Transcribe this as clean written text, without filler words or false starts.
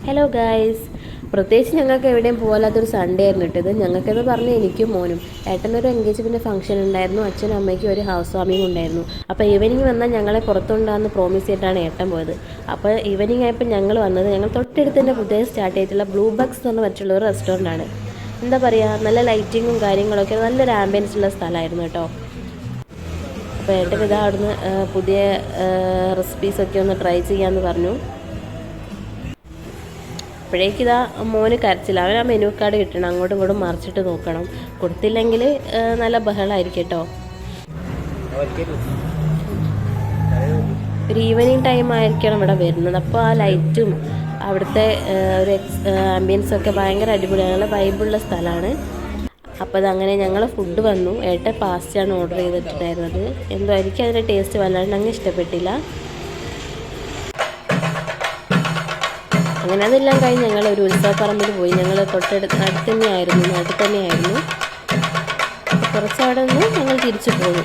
Hello guys, പ്രത്യേകിച്ച് ഞങ്ങൾക്ക് എവിടെയും പോകാത്തൊരു സൺഡേ ആയിരുന്നു ഇട്ടത്. ഞങ്ങൾക്കെന്ന് പറഞ്ഞാൽ എനിക്കും മോനും ഏട്ടനൊരു എൻഗേജ്മെൻറ്റ് ഫംഗ്ഷൻ ഉണ്ടായിരുന്നു, അച്ഛനും അമ്മയ്ക്കും ഒരു ഹൗസ് വാമിംഗ് ഉണ്ടായിരുന്നു. അപ്പോൾ ഈവനിങ് വന്നാൽ ഞങ്ങളെ പുറത്തുണ്ടാകുന്ന പ്രോമിസ് ചെയ്തിട്ടാണ് ഏട്ടൻ പോയത്. അപ്പോൾ ഈവനിങ് ആയപ്പോൾ ഞങ്ങൾ വന്നത് ഞങ്ങൾ തൊട്ടടുത്ത് തന്നെ പുതിയ സ്റ്റാർട്ട് ചെയ്തിട്ടുള്ള ബ്ലൂ ബക്സ് എന്ന് പറഞ്ഞിട്ടുള്ള ഒരു റെസ്റ്റോറൻ്റാണ്. എന്താ പറയുക, നല്ല ലൈറ്റിങ്ങും കാര്യങ്ങളൊക്കെ, നല്ലൊരു ആംബിയൻസ് ഉള്ള സ്ഥലമായിരുന്നു കേട്ടോ. അപ്പോൾ ഏട്ടൻ ഇതാ അവിടുന്ന് പുതിയ റെസിപ്പീസൊക്കെ ഒന്ന് ട്രൈ ചെയ്യാമെന്ന് പറഞ്ഞു. അപ്പോഴേക്കിതാ മോന് കരച്ചില്ല. അവൻ ആ മെനു കാർഡ് കിട്ടണം, അങ്ങോട്ടും ഇങ്ങോട്ടും മറിച്ചിട്ട് നോക്കണം. കൊടുത്തില്ലെങ്കിൽ നല്ല ബഹളമായിരിക്കും കേട്ടോ. ഒരു ഈവനിങ് ടൈം ആയിരിക്കണം ഇവിടെ വരുന്നത്. അപ്പോൾ ആ ലൈറ്റും അവിടുത്തെ ഒരു ആംബിയൻസൊക്കെ ഭയങ്കര അടിപൊളിയാണ്, നല്ല വൈബുള്ള സ്ഥലമാണ്. അപ്പോൾ അതങ്ങനെ ഞങ്ങൾ ഫുഡ് വന്നു. ഏട്ടൻ പാസ്റ്റയാണ് ഓർഡർ ചെയ്തിട്ടുണ്ടായിരുന്നത്. എന്തോ എനിക്ക് അതിൻ്റെ ടേസ്റ്റ് വല്ലാണ്ട് അങ്ങ് ഇഷ്ടപ്പെട്ടില്ല. അങ്ങനെ അതെല്ലാം കഴിഞ്ഞ് ഞങ്ങൾ ഒരു ഉത്സവപ്പറമ്പിൽ പോയി. ഞങ്ങൾ അടുത്ത് തന്നെയായിരുന്നു. കുറച്ചവിടെ നിന്ന് ഞങ്ങൾ തിരിച്ചു പോയി.